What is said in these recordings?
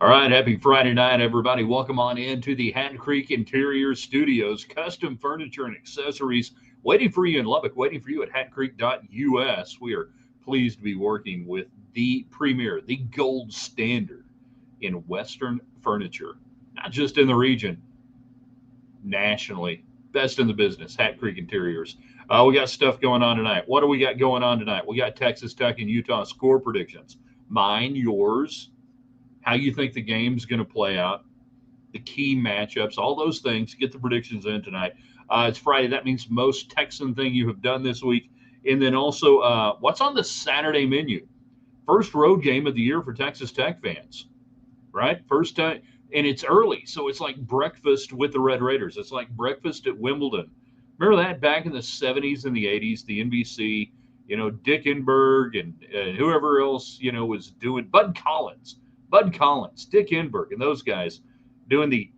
All right, happy Friday night, everybody. Welcome on into the Hat Creek Interior Studios, custom furniture and accessories, waiting for you in Lubbock, waiting for you at hatcreek.us. We are pleased to be working with the premier, the gold standard in Western furniture, not just in the region, nationally. Best in the business, Hat Creek Interiors. We got stuff going on tonight. What do we got going on tonight? We got Texas Tech and Utah score predictions. Mine, yours, how you think the game's going to play out, the key matchups, all those things. Get the predictions in tonight. It's Friday. That means most Texan thing you have done this week. And then also, what's on the Saturday menu? First road game of the year for Texas Tech fans, right? First time. And it's early. So it's like breakfast with the Red Raiders. It's like breakfast at Wimbledon. Remember that back in the 70s and the 80s, the NBC, Dickenberg and whoever else, was doing Bud Collins, Dick Enberg, and those guys doing the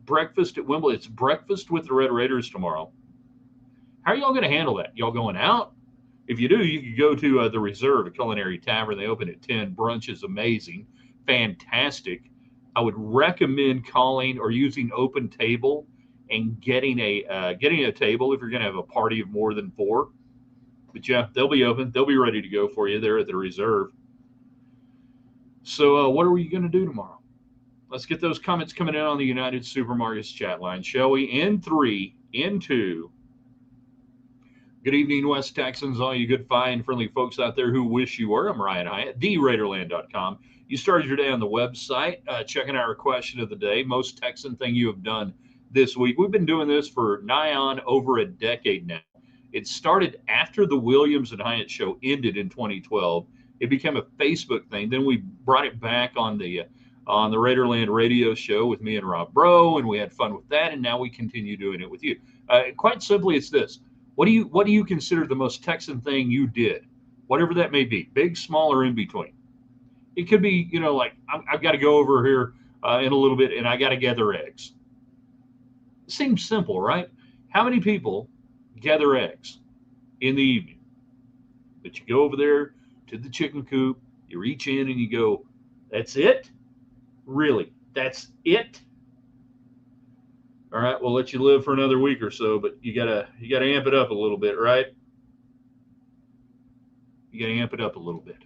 breakfast at Wimbledon. It's breakfast with the Red Raiders tomorrow. How are y'all going to handle that? Y'all going out? If you do, you could go to the Reserve, a culinary tavern. They open at 10. Brunch is amazing, fantastic. I would recommend calling or using Open Table and getting a table if you're going to have a party of more than four. But yeah, they'll be open. They'll be ready to go for you there at the Reserve. So, what are we going to do tomorrow? Let's get those comments coming in on the United Supermarkets chat line, shall we? In three, in two. Good evening, West Texans, all you good, fine, friendly folks out there who wish you were. I'm Ryan Hyatt, theraiderland.com. You started your day on the website, checking out our question of the day, most Texan thing you have done this week. We've been doing this for nigh on over a decade now. It started after the Williams and Hyatt show ended in 2012. It became a Facebook thing. Then we brought it back on the Raiderland radio show with me and Rob Bro, and we had fun with that. And now we continue doing it with you. Quite simply, it's this: what do you consider the most Texan thing you did, whatever that may be, big, small, or in between? It could be, like I've got to go over here in a little bit, and I got to gather eggs. It seems simple, right? How many people gather eggs in the evening? But you go over there to the chicken coop, you reach in and you go, that's it? Really? That's it? All right, we'll let you live for another week or so, but you gotta amp it up a little bit, right? You gotta amp it up a little bit.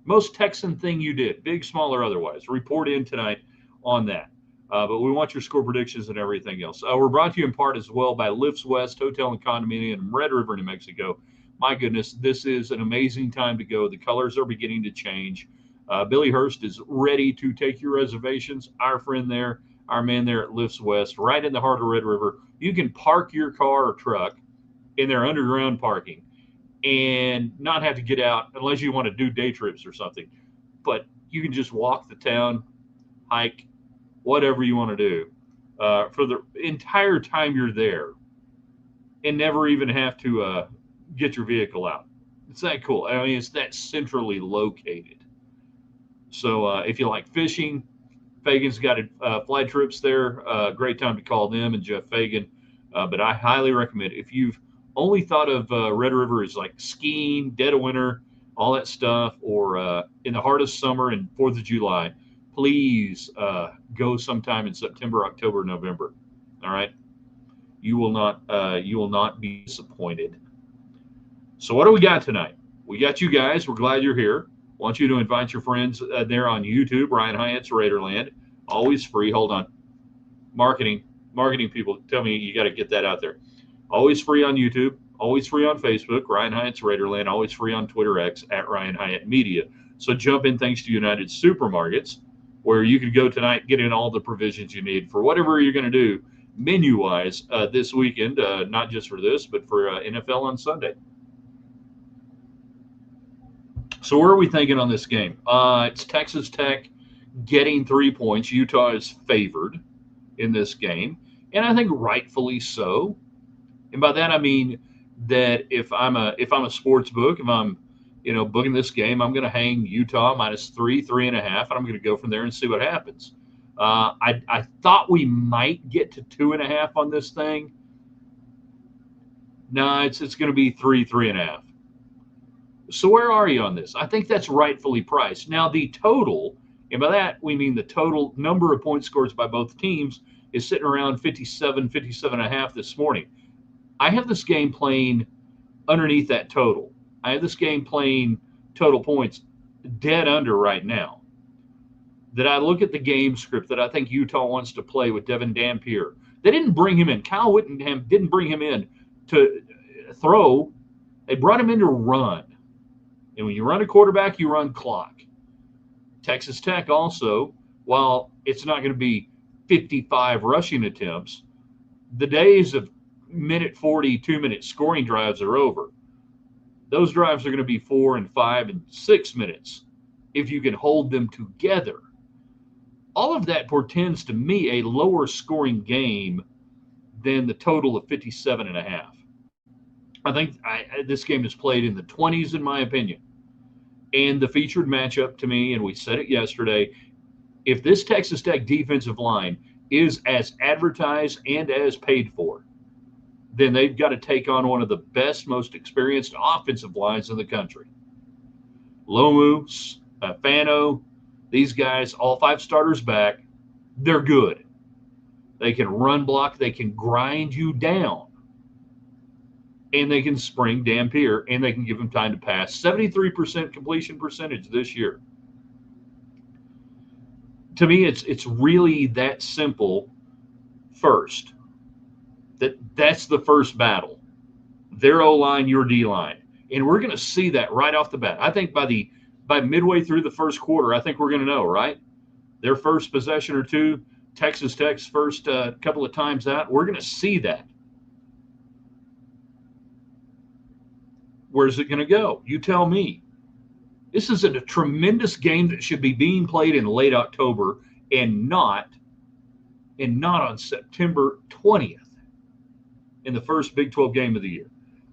Most Texan thing you did, big, small, or otherwise. Report in tonight on that. But we want your score predictions and everything else. We're brought to you in part as well by Lifts West Hotel and Condominium in Red River, New Mexico. My goodness, this is an amazing time to go. The colors are beginning to change. Billy Hurst is ready to take your reservations. Our friend there, our man there at Lifts West, right in the heart of Red River. You can park your car or truck in their underground parking and not have to get out unless you want to do day trips or something. But you can just walk the town, hike, whatever you want to do for the entire time you're there and never even have to get your vehicle out. It's that cool. I mean, it's that centrally located. So if you like fishing, Fagan's got fly trips there. Great time to call them and Jeff Fagan. But I highly recommend it. If you've only thought of Red River as like skiing, dead of winter, all that stuff, or in the heart of summer and 4th of July, please go sometime in September, October, November. All right, you will not be disappointed. So what do we got tonight? We got you guys. We're glad you're here. Want you to invite your friends there on YouTube. Ryan Hyatt's Raiderland, always free. Hold on, marketing people, tell me you got to get that out there. Always free on YouTube. Always free on Facebook. Ryan Hyatt's Raiderland. Always free on Twitter X at Ryan Hyatt Media. So jump in thanks to United Supermarkets, where you could go tonight, get in all the provisions you need for whatever you're going to do menu-wise this weekend, not just for this, but for NFL on Sunday. So where are we thinking on this game? It's Texas Tech getting 3 points. Utah is favored in this game, and I think rightfully so. And by that I mean that if I'm a sports book, if I'm booking this game, I'm going to hang Utah -3, 3.5, and I'm going to go from there and see what happens. I thought we might get to 2.5 on this thing. No, it's going to be 3, 3.5. So where are you on this? I think that's rightfully priced. Now the total And by that, we mean the total number of points scored by both teams is sitting around 57, 57 and a half this morning. I have this game playing underneath that total. I have this game playing total points dead under right now. That I look at the game script that I think Utah wants to play with Devin Dampier. They didn't bring him in. Kyle Whittingham didn't bring him in to throw. They brought him in to run. And when you run a quarterback, you run clock. Texas Tech also, while it's not going to be 55 rushing attempts, the days of minute 40, 2-minute scoring drives are over. Those drives are going to be 4 and 5 and 6 minutes if you can hold them together. All of that portends to me a lower scoring game than the total of 57 and a half. I think this game is played in the 20s, in my opinion. And the featured matchup to me, and we said it yesterday, if this Texas Tech defensive line is as advertised and as paid for, then they've got to take on one of the best, most experienced offensive lines in the country. Lomu, Fano, these guys, all 5 starters back, they're good. They can run block, they can grind you down, and they can spring Dampier, and they can give him time to pass. 73% completion percentage this year. To me, it's really that simple first. That's the first battle. Their O-line, your D-line. And we're going to see that right off the bat. I think by midway through the first quarter, I think we're going to know, right? Their first possession or two, Texas Tech's first couple of times out, we're going to see that. Where's it going to go? You tell me. This is a tremendous game that should be being played in late October and not on September 20th in the first Big 12 game of the year.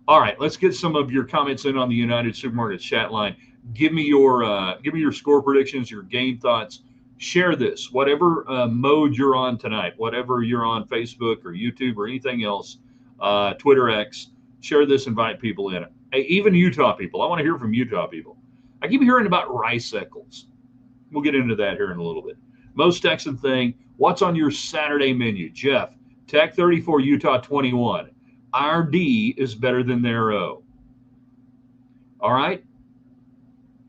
All right, let's get some of your comments in on the United Supermarkets chat line. Give me your score predictions, your game thoughts. Share this, whatever mode you're on tonight, whatever you're on Facebook or YouTube or anything else, Twitter X. Share this, invite people in it. Hey, even Utah people. I want to hear from Utah people. I keep hearing about rice eccles. We'll get into that here in a little bit. Most Texan thing, what's on your Saturday menu? Jeff, Tech 34, Utah 21. Our D is better than their O. All right.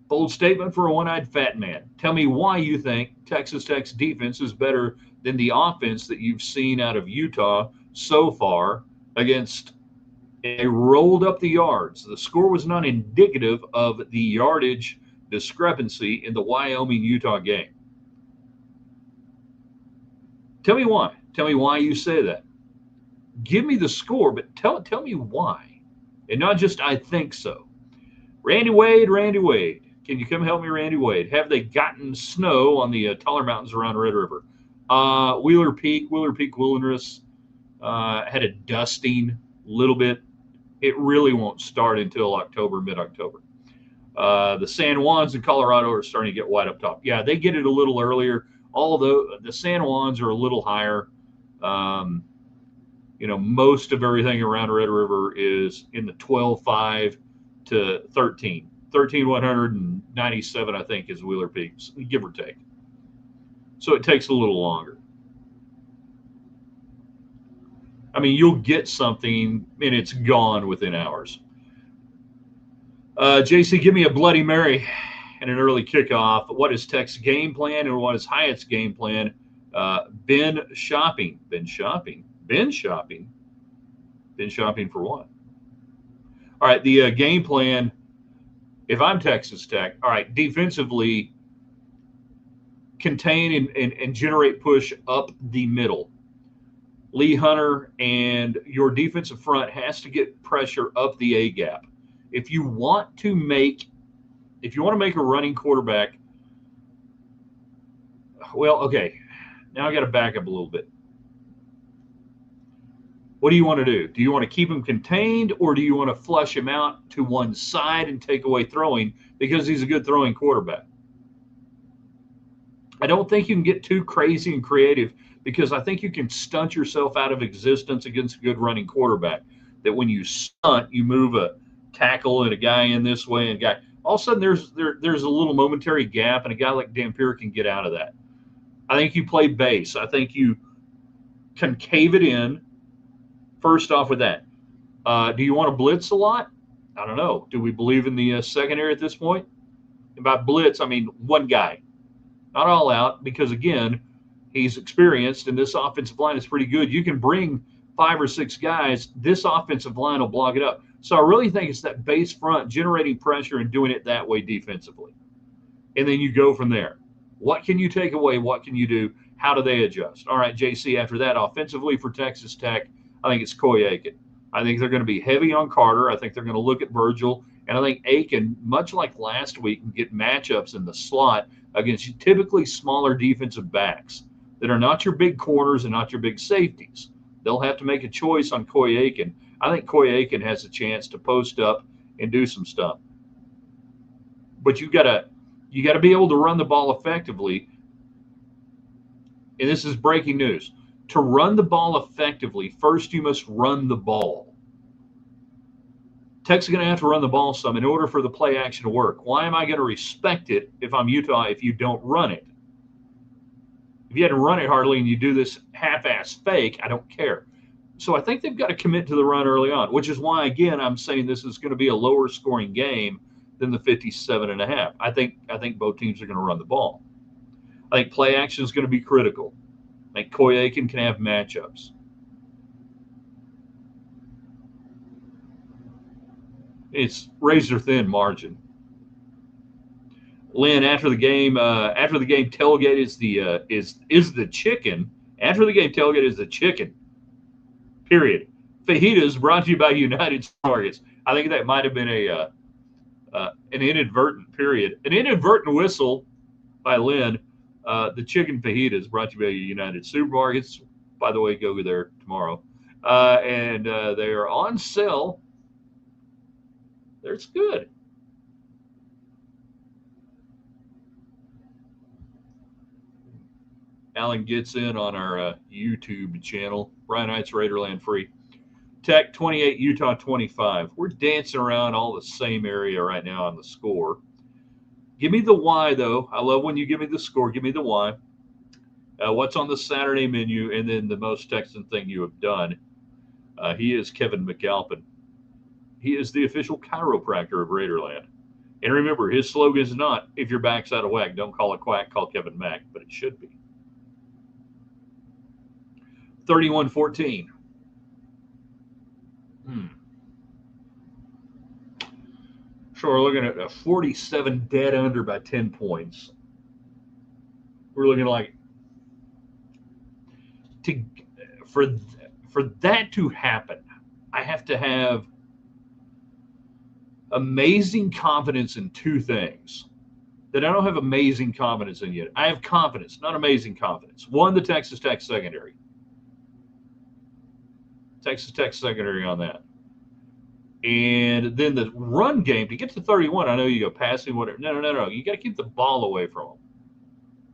Bold statement for a one-eyed fat man. Tell me why you think Texas Tech's defense is better than the offense that you've seen out of Utah so far against. They rolled up the yards. The score was not indicative of the yardage discrepancy in the Wyoming-Utah game. Tell me why. Tell me why you say that. Give me the score, but tell me why. And not just I think so. Randy Wade, can you come help me, Randy Wade? Have they gotten snow on the taller mountains around Red River? Wheeler Peak Wilderness had a dusting a little bit. It really won't start until mid-October. The San Juans in Colorado are starting to get white up top. Yeah, they get it a little earlier, although the San Juans are a little higher. Most of everything around Red River is in the 12.5 to 13. 13,197, I think, is Wheeler Peak, give or take. So it takes a little longer. I mean, you'll get something, and it's gone within hours. JC, give me a Bloody Mary and an early kickoff. What is Tech's game plan, and what is Hyatt's game plan? Been shopping for what? All right, the game plan, if I'm Texas Tech, all right, defensively, contain and generate push up the middle. Lee Hunter and your defensive front has to get pressure up the A gap. If you want to make a running quarterback, well, okay, now I got to back up a little bit. What do you want to do? Do you want to keep him contained, or do you want to flush him out to one side and take away throwing because he's a good throwing quarterback? I don't think you can get too crazy and creative, because I think you can stunt yourself out of existence against a good running quarterback. That when you stunt, you move a tackle and a guy in this way and guy. all of a sudden there's a little momentary gap, and a guy like Dampier can get out of that. I think you play base. I think you can cave it in first off with that. Do you want to blitz a lot? I don't know. Do we believe in the secondary at this point? And by blitz, I mean one guy, not all out, because again, he's experienced and this offensive line is pretty good. You can bring 5 or 6 guys. This offensive line will block it up. So I really think it's that base front generating pressure and doing it that way defensively. And then you go from there. What can you take away? What can you do? How do they adjust? All right, JC, after that, offensively for Texas Tech, I think it's Coy Aiken. I think they're going to be heavy on Carter. I think they're going to look at Virgil. And I think Aiken, much like last week, can get matchups in the slot against typically smaller defensive backs that are not your big corners and not your big safeties. They'll have to make a choice on Coy Aiken. I think Coy Aiken has a chance to post up and do some stuff. But you got to be able to run the ball effectively. And this is breaking news. To run the ball effectively, first you must run the ball. Tech's going to have to run the ball some in order for the play action to work. Why am I going to respect it if I'm Utah if you don't run it? If you hadn't run it hardly and you do this half-ass fake, I don't care. So I think they've got to commit to the run early on, which is why, again, I'm saying this is going to be a lower scoring game than the 57.5. I think both teams are going to run the ball. I think play action is going to be critical. I think Coy Aiken can have matchups. It's razor thin margin. Lynn, after the game tailgate is the chicken. After the game tailgate is the chicken. Period. Fajitas brought to you by United Targets. I think that might have been an inadvertent period, an inadvertent whistle by Lynn. The chicken fajitas brought to you by United Supermarkets. By the way, go there tomorrow, and they are on sale. It's good. Alan gets in on our YouTube channel. Brian Heights, Raiderland free. Tech 28, Utah 25. We're dancing around all the same area right now on the score. Give me the why, though. I love when you give me the score. Give me the why. What's on the Saturday menu, and then the most Texan thing you have done. He is Kevin McAlpin. He is the official chiropractor of Raiderland. And remember, his slogan is not, if your back's out of whack, don't call it quack, call Kevin Mack, but it should be. 31-14. So we're looking at a 47 dead under by 10 points. We're looking like for that to happen, I have to have amazing confidence in two things that I don't have amazing confidence in yet. I have confidence, not amazing confidence. One, the Texas Tech secondary. Texas Tech secondary on that. And then the run game, to get to 31, I know you go passing, whatever. No. You got to keep the ball away from them.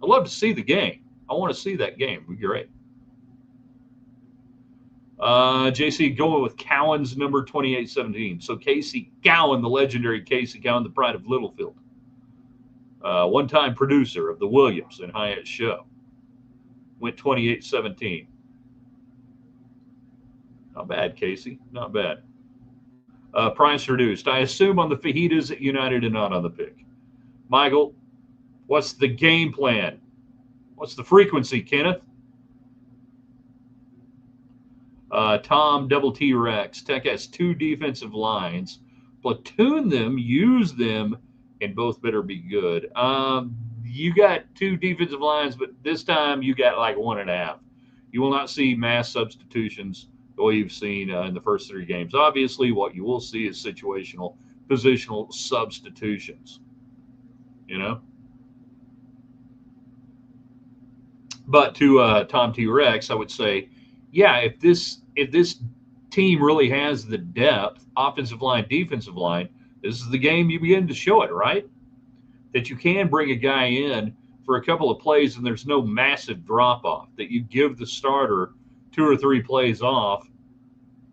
I'd love to see the game. I want to see that game. It would be great. JC going with Cowan's number 28-17. So Casey Cowan, the legendary Casey Cowan, the pride of Littlefield. One-time producer of the Williams and Hyatt show. Went 28-17. Not bad, Casey. Not bad. Price reduced. I assume on the fajitas at United and not on the pick. Michael, what's the game plan? What's the frequency, Kenneth? Tom, double T-Rex. Tech has 2 defensive lines. Platoon them, use them, and both better be good. You got 2 defensive lines, but this time you got like 1.5. You will not see mass substitutions the way you've seen in the first 3 games. Obviously, what you will see is situational, positional substitutions. You know? But to Tom T-Rex, I would say, yeah, if this team really has the depth, offensive line, defensive line, this is the game you begin to show it, right? That you can bring a guy in for a couple of plays and there's no massive drop-off, that you give the starter 2 or 3 plays off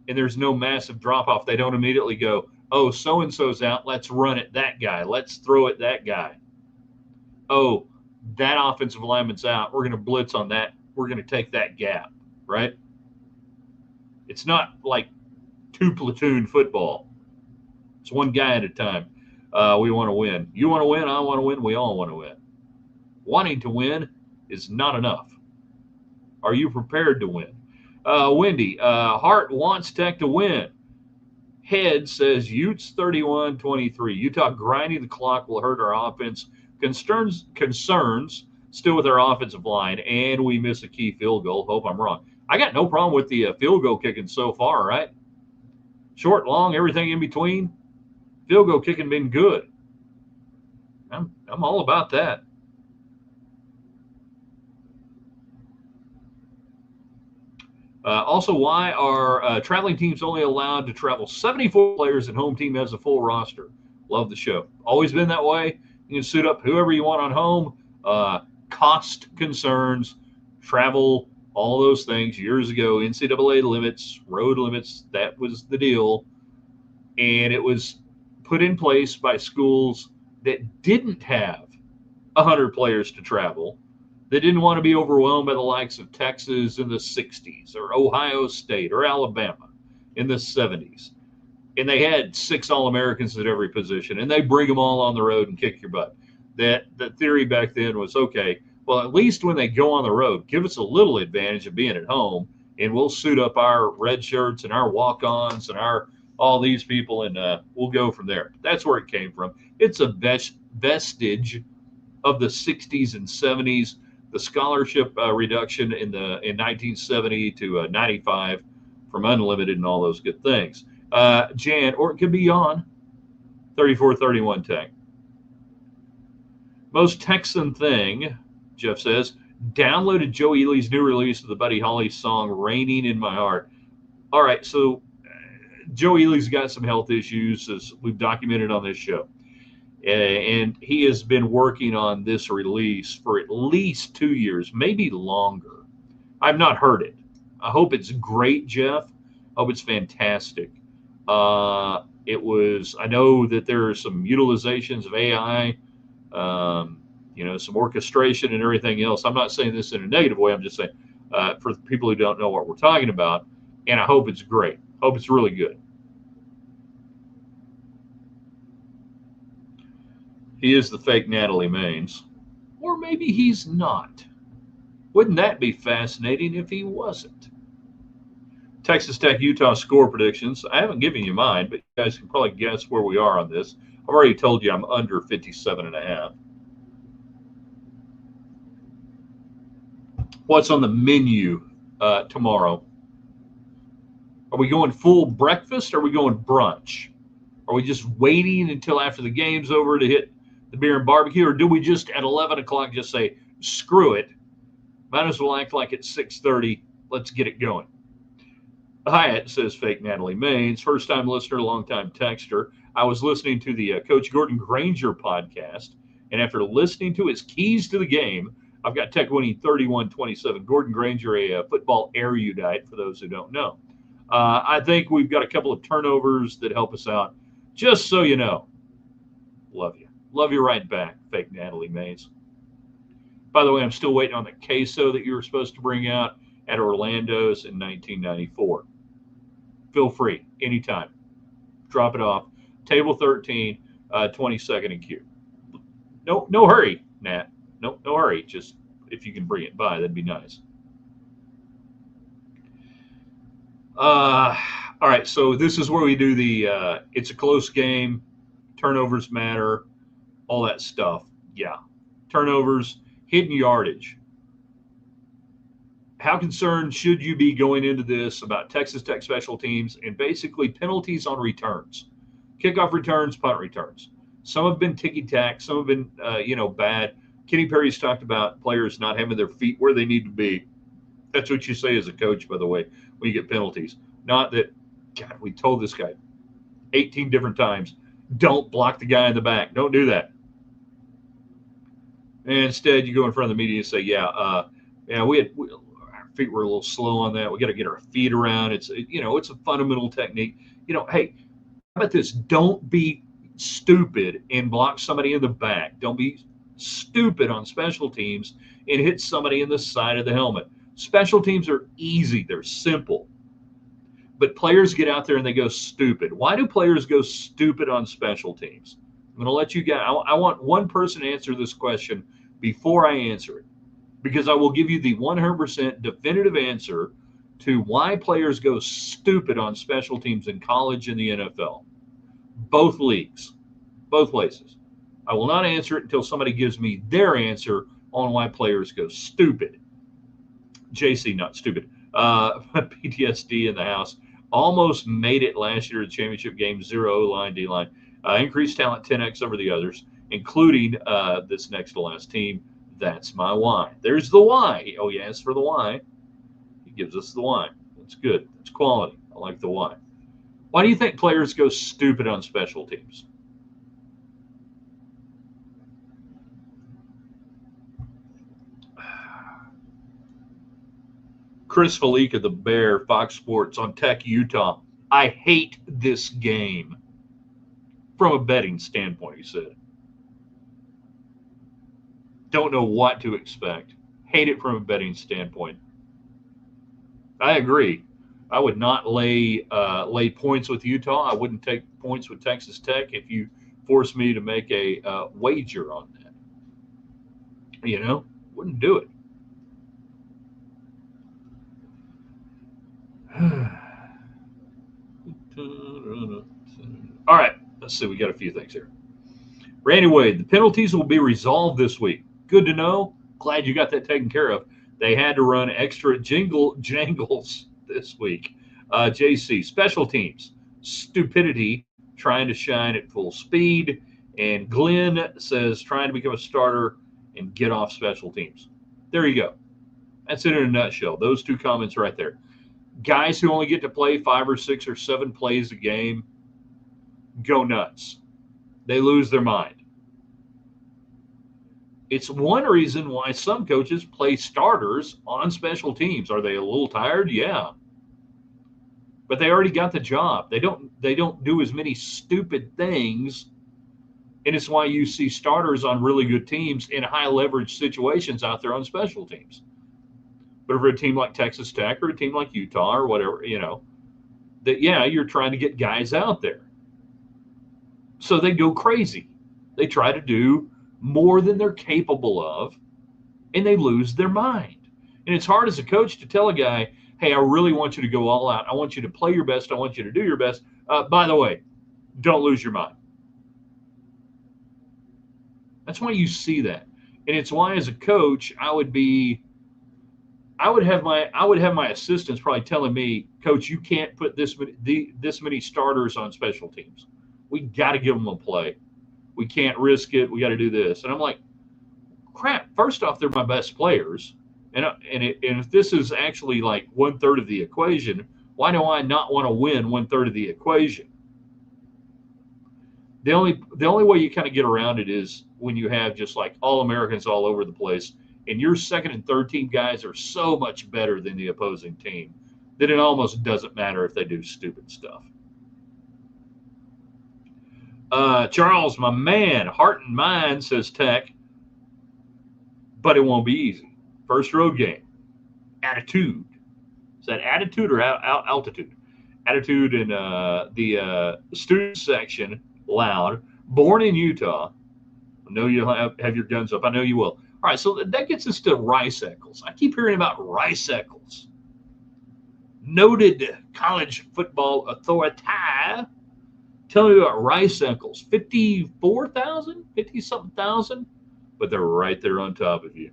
and there's no massive drop-off. They don't immediately go, Oh, so-and-so's out. Let's run it that guy. Let's throw it that guy. Oh, that offensive lineman's out. We're going to blitz on that. We're going to take that gap, right? It's not like two platoon football. It's one guy at a time. We want to win. You want to win. I want to win. We all want to win. Wanting to win is not enough. Are you prepared to win? Wendy, Hart wants Tech to win. Head says Utes 31-23. Utah grinding the clock will hurt our offense. Concerns still with our offensive line, and we miss a key field goal. Hope I'm wrong. I got no problem with the field goal kicking so far, right? Short, long, everything in between. Field goal kicking been good. I'm all about that. Also, why are traveling teams only allowed to travel 74 players and home team has a full roster? Love the show. Always been that way. You can suit up whoever you want on home. Cost concerns, travel, all those things. Years ago, NCAA limits, road limits, that was the deal. And it was put in place by schools that didn't have 100 players to travel. They didn't want to be overwhelmed by the likes of Texas in the 60s or Ohio State or Alabama in the 70s. And they had 6 All-Americans at every position, and they bring them all on the road and kick your butt. The theory back then was, okay, well, at least when they go on the road, give us a little advantage of being at home, and we'll suit up our red shirts and our walk-ons and all these people, and we'll go from there. That's where it came from. It's a vestige of the 60s and 70s. The scholarship reduction in 1970 to 95 from unlimited and all those good things. Jan, or it could be on 3431 Tech. Most Texan thing, Jeff says, downloaded Joe Ely's new release of the Buddy Holly song "Raining in My Heart." All right, so Joe Ely's got some health issues, as we've documented on this show. And he has been working on this release for at least 2 years, maybe longer. I've not heard it. I hope it's great, Jeff. I hope it's fantastic. I know that there are some utilizations of AI, some orchestration and everything else. I'm not saying this in a negative way. I'm just saying for people who don't know what we're talking about, and I hope it's great. I hope it's really good. He is the fake Natalie Maines. Or maybe he's not. Wouldn't that be fascinating if he wasn't? Texas Tech Utah score predictions. I haven't given you mine, but you guys can probably guess where we are on this. I've already told you I'm under 57.5. What's on the menu tomorrow? Are we going full breakfast or are we going brunch? Are we just waiting until after the game's over to hit the beer and barbecue, or do we just at 11 o'clock just say, screw it, might as well act like it's 6:30, let's get it going? Hyatt says fake Natalie Maines, first-time listener, long-time texter. I was listening to the Coach Gordon Granger podcast, and after listening to his keys to the game, I've got Tech winning 31-27. Gordon Granger, a football erudite, for those who don't know. I think we've got a couple of turnovers that help us out, just so you know. Love you. Love you right back, fake Natalie Maines. By the way, I'm still waiting on the queso that you were supposed to bring out at Orlando's in 1994. Feel free, anytime. Drop it off. Table 13, 22nd and Q. No hurry, Nat. No hurry. Just if you can bring it by, that'd be nice. All right, so this is where we do the it's a close game, turnovers matter, all that stuff. Yeah, turnovers, hidden yardage. How concerned should you be going into this about Texas Tech special teams and basically penalties on returns? Kickoff returns, punt returns. Some have been ticky-tack, some have been, bad. Kenny Perry's talked about players not having their feet where they need to be. That's what you say as a coach, by the way, when you get penalties. Not that, God, we told this guy 18 different times, don't block the guy in the back. Don't do that. And instead, you go in front of the media and say, our feet were a little slow on that. We got to get our feet around. It's a fundamental technique. Hey, about this? Don't be stupid and block somebody in the back. Don't be stupid on special teams and hit somebody in the side of the helmet. Special teams are easy, they're simple. But players get out there and they go stupid. Why do players go stupid on special teams? I'm going to let you guys, I want one person to answer this question before I answer it, because I will give you the 100% definitive answer to why players go stupid on special teams in college and the NFL. Both leagues, both places. I will not answer it until somebody gives me their answer on why players go stupid. JC, not stupid. PTSD in the house. Almost made it last year at the championship game. 0 O-line, D-line. Increased talent 10x over the others, including this next to last team. That's my why. There's the why. Oh, yeah, as for the why, he gives us the why. That's good. That's quality. I like the why. Why do you think players go stupid on special teams? Chris Felique of the Bear, Fox Sports on Tech, Utah. I hate this game from a betting standpoint, he said. Don't know what to expect. Hate it from a betting standpoint. I agree. I would not lay points with Utah. I wouldn't take points with Texas Tech if you forced me to make a wager on that. You know, wouldn't do it. All right, let's see. We got a few things here. Randy Wade, the penalties will be resolved this week. Good to know. Glad you got that taken care of. They had to run extra jangles this week. JC, special teams, stupidity, trying to shine at full speed. And Glenn says, trying to become a starter and get off special teams. There you go. That's it in a nutshell. Those two comments right there. Guys who only get to play 5 or 6 or 7 plays a game go nuts. They lose their mind. It's one reason why some coaches play starters on special teams. Are they a little tired? Yeah. But they already got the job. They don't do as many stupid things. And it's why you see starters on really good teams in high leverage situations out there on special teams. But for a team like Texas Tech or a team like Utah or whatever, that, yeah, you're trying to get guys out there. So they go crazy. They try to do more than they're capable of, and they lose their mind. And it's hard as a coach to tell a guy, hey, I really want you to go all out. I want you to play your best. I want you to do your best. By the way, don't lose your mind. That's why you see that. And it's why as a coach, I would have my assistants probably telling me, Coach, you can't put this many starters on special teams. We got to give them a play. We can't risk it. We got to do this. And I'm like, crap. First off, they're my best players, and if this is actually like 1/3 of the equation, why do I not want to win 1/3 of the equation? The only way you kind of get around it is when you have just like all Americans all over the place, and your second and third team guys are so much better than the opposing team that it almost doesn't matter if they do stupid stuff. Charles, my man, heart and mind, says Tech, but it won't be easy. First road game. Attitude. Is that attitude or altitude? Attitude in the student section, loud. Born in Utah. I know you'll have your guns up. I know you will. All right, so that gets us to Rice Eccles. I keep hearing about Rice Eccles. Noted college football authority. Tell me about Rice Eccles. 54,000? 50-something thousand? But they're right there on top of you.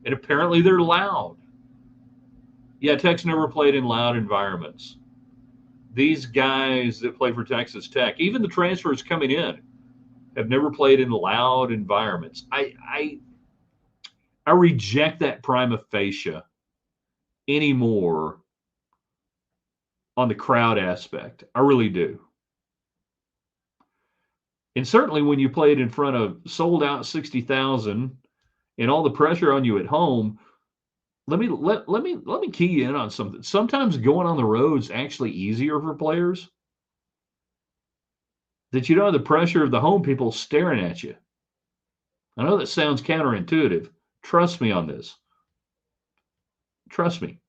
And apparently they're loud. Yeah, Tech's never played in loud environments. These guys that play for Texas Tech, even the transfers coming in, have never played in loud environments. I reject that prima facie anymore on the crowd aspect. I really do. And certainly when you played in front of sold out 60,000 and all the pressure on you at home, let me key in on something. Sometimes going on the road is actually easier for players that you don't have the pressure of the home people staring at you. I know that sounds counterintuitive. Trust me on this. Trust me.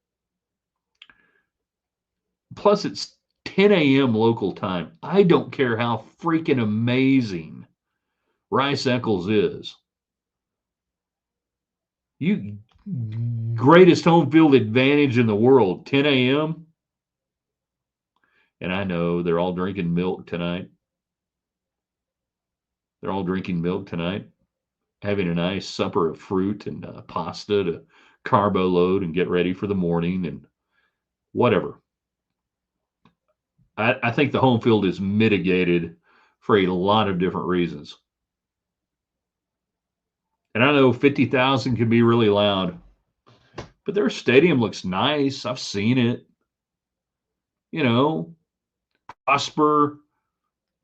Plus, it's 10 a.m. local time. I don't care how freaking amazing Rice Eccles is. You greatest home field advantage in the world, 10 a.m. And I know they're all drinking milk tonight. They're all drinking milk tonight, having a nice supper of fruit and pasta to carbo load and get ready for the morning and whatever. I think the home field is mitigated for a lot of different reasons. And I know 50,000 can be really loud, but their stadium looks nice. I've seen it. You know, Prosper,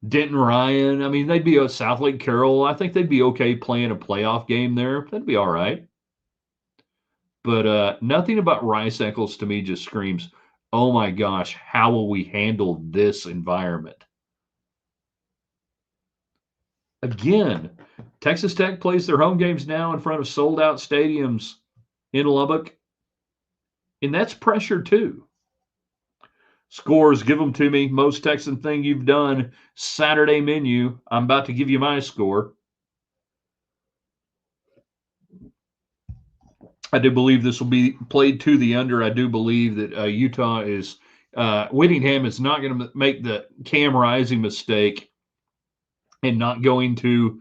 Denton Ryan. I mean, they'd be a South Lake Carroll. I think they'd be okay playing a playoff game there. That'd be all right. But nothing about Rice Eccles to me just screams, oh my gosh, how will we handle this environment? Again, Texas Tech plays their home games now in front of sold out stadiums in Lubbock, and that's pressure too. Scores, give them to me. Most Texan thing you've done. Saturday menu. I'm about to give you my score. I do believe this will be played to the under. I do believe that Utah is Whittingham is not going to make the Cam Rising mistake and not going to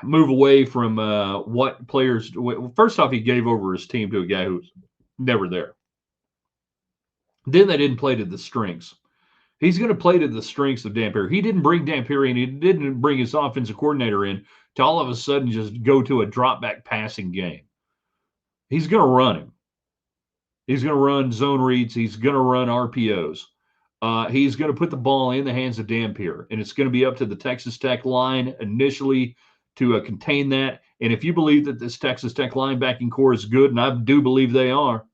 move away from what players. First off, he gave over his team to a guy who was never there. Then they didn't play to the strengths. He's going to play to the strengths of Dampier. He didn't bring Dampier in. He didn't bring his offensive coordinator in to all of a sudden just go to a drop back passing game. He's going to run him. He's going to run zone reads. He's going to run RPOs. He's going to put the ball in the hands of Dampier, and it's going to be up to the Texas Tech line initially to contain that. And if you believe that this Texas Tech linebacking core is good, and I do believe they are,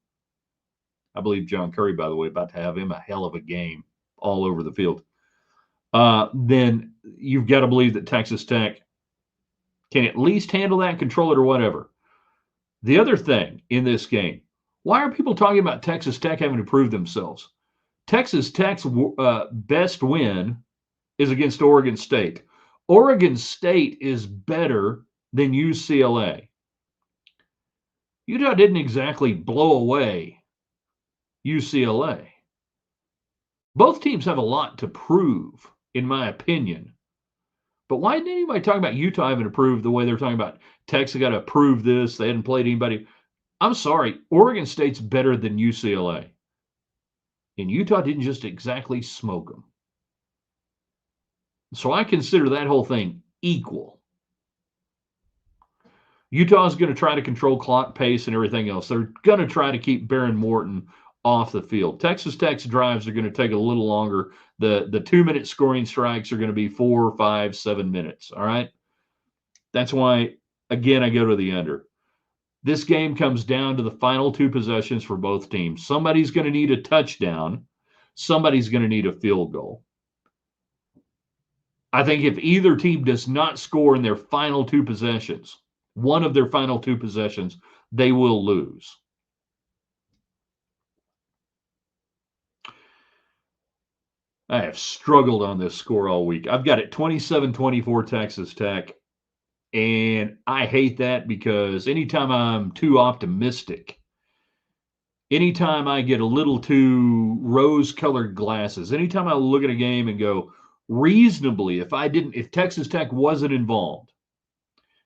I believe John Curry, by the way, about to have him a hell of a game all over the field, then you've got to believe that Texas Tech can at least handle that, control it, or whatever. The other thing in this game, why are people talking about Texas Tech having to prove themselves? Texas Tech's best win is against Oregon State. Oregon State is better than UCLA. Utah didn't exactly blow away UCLA. Both teams have a lot to prove, in my opinion. But why didn't anybody talk about Utah having to prove the way they're talking about Texas got to prove this? They hadn't played anybody. I'm sorry. Oregon State's better than UCLA. And Utah didn't just exactly smoke them. So I consider that whole thing equal. Utah's going to try to control clock pace and everything else. They're going to try to keep Baron Morton off the field. Texas Tech's drives are going to take a little longer. The 2-minute scoring strikes are going to be 4, 5, 7 minutes. All right. That's why, again, I go to the under. This game comes down to the final 2 possessions for both teams. Somebody's going to need a touchdown. Somebody's going to need a field goal. I think if either team does not score in their final 2 possessions, one of their final 2 possessions, they will lose. I have struggled on this score all week. I've got it 27-24 Texas Tech. And I hate that because anytime I'm too optimistic, anytime I get a little too rose-colored glasses, anytime I look at a game and go, reasonably, if Texas Tech wasn't involved,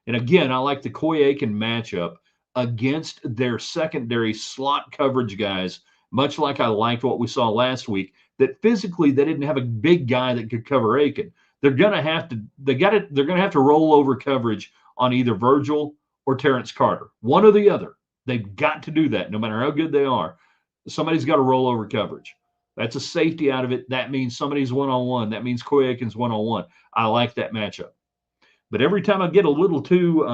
and again, I like the Coy Aiken matchup against their secondary slot coverage guys, much like I liked what we saw last week, that physically they didn't have a big guy that could cover Aiken. They're gonna have to roll over coverage on either Virgil or Terrence Carter, one or the other. They've got to do that, no matter how good they are. Somebody's got to roll over coverage. That's a safety out of it. That means somebody's one-on-one. That means Coy Aiken's one-on-one. I like that matchup. But every time I get a little too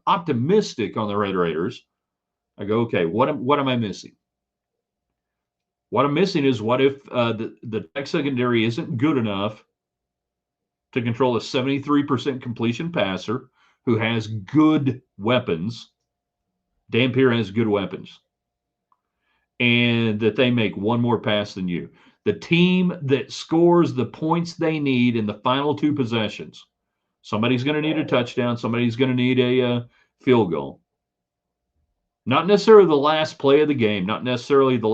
optimistic on the Red Raiders, I go, okay, what am I missing? What I'm missing is what if the Tech secondary isn't good enough to control a 73% completion passer who has good weapons. Dampier has good weapons. And that they make one more pass than you. The team that scores the points they need in the final two possessions, somebody's going to need a touchdown, somebody's going to need a field goal. Not necessarily the last play of the game, not necessarily the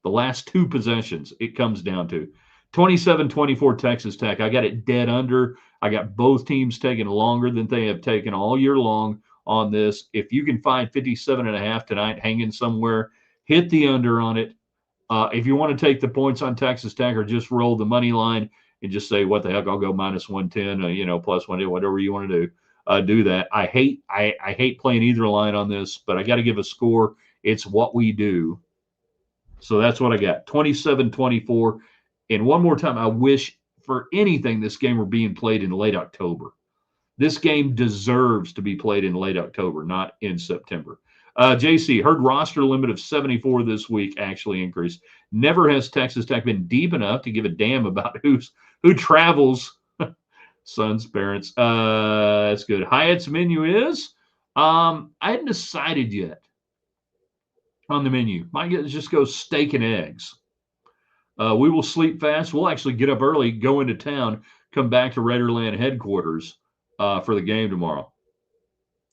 last two possessions it comes down to. 27-24 Texas Tech. I got it dead under. I got both teams taking longer than they have taken all year long on this. If you can find 57.5 tonight hanging somewhere, hit the under on it. If you want to take the points on Texas Tech or just roll the money line and just say, what the heck, I'll go minus 110, plus 110, whatever you want to do that. I hate playing either line on this, but I got to give a score. It's what we do. So that's what I got, 27-24. And one more time, I wish for anything this game were being played in late October. This game deserves to be played in late October, not in September. JC, heard roster limit of 74 this week actually increased. Never has Texas Tech been deep enough to give a damn about who travels. Sons, parents. That's good. Hyatt's menu is? I hadn't decided yet on the menu. Might just go steak and eggs. We will sleep fast. We'll actually get up early, go into town, come back to Raiderland headquarters for the game tomorrow.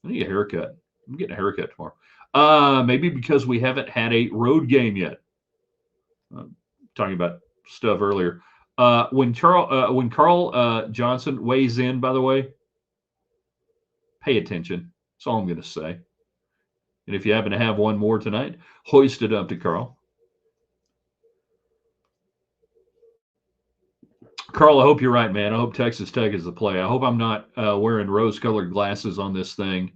I need a haircut. I'm getting a haircut tomorrow. Maybe because we haven't had a road game yet. Talking about stuff earlier. When Carl Johnson weighs in, by the way, pay attention. That's all I'm going to say. And if you happen to have one more tonight, hoist it up to Carl. Carl, I hope you're right, man. I hope Texas Tech is the play. I hope I'm not wearing rose-colored glasses on this thing.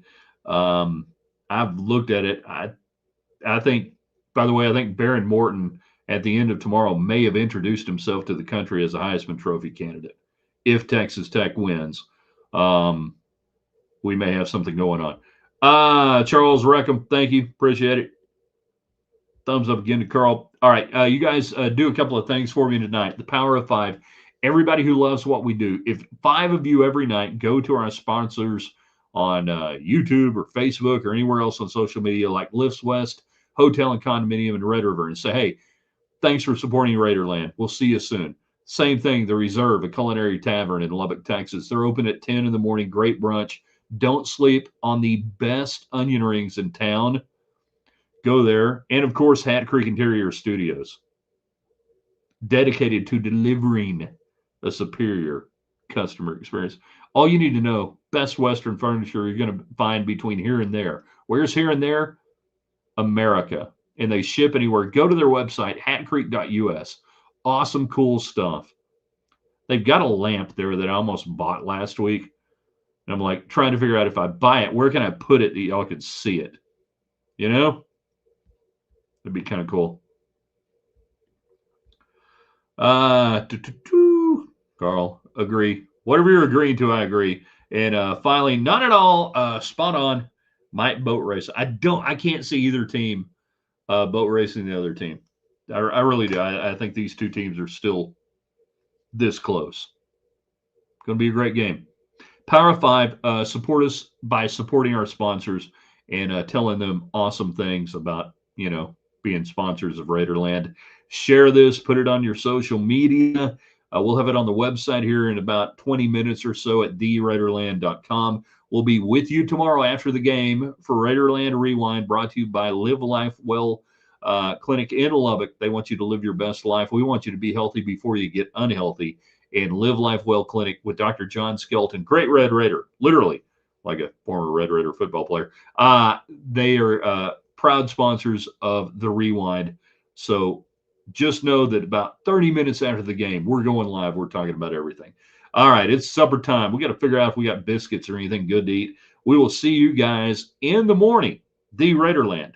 I've looked at it. I think, by the way, I think Baron Morton at the end of tomorrow may have introduced himself to the country as a Heisman Trophy candidate. If Texas Tech wins, we may have something going on. Charles Reckham, thank you. Appreciate it. Thumbs up again to Carl. All right, you guys do a couple of things for me tonight. The power of five. Everybody who loves what we do, if 5 of you every night go to our sponsors on YouTube or Facebook or anywhere else on social media like Lifts West, Hotel and Condominium in Red River and say, hey, thanks for supporting Raiderland. We'll see you soon. Same thing, The Reserve, a culinary tavern in Lubbock, Texas. They're open at 10 in the morning. Great brunch. Don't sleep on the best onion rings in town. Go there. And, of course, Hat Creek Interior Studios, dedicated to delivering a superior customer experience. All you need to know, best Western furniture you're going to find between here and there. Where's here and there? America. And they ship anywhere. Go to their website, hatcreek.us. Awesome, cool stuff. They've got a lamp there that I almost bought last week. And I'm like trying to figure out if I buy it, where can I put it that y'all could see it? You know? It'd be kind of cool. Carl, agree. Whatever you're agreeing to, I agree. And finally, not at all spot on. Might boat race. I can't see either team boat racing the other team. I really do. I think these two teams are still this close. Going to be a great game. Power of 5, support us by supporting our sponsors and telling them awesome things about, being sponsors of Raiderland. Share this, put it on your social media. We'll have it on the website here in about 20 minutes or so at theraiderland.com. We'll be with you tomorrow after the game for Raiderland Rewind, brought to you by Live Life Well Clinic in Lubbock. They want you to live your best life. We want you to be healthy before you get unhealthy. And Live Life Well Clinic with Dr. John Skelton, great Red Raider, literally like a former Red Raider football player. They are proud sponsors of the Rewind. So just know that about 30 minutes after the game, we're going live. We're talking about everything. All right, it's supper time. We got to figure out if we got biscuits or anything good to eat. We will see you guys in the morning. The Raiderland.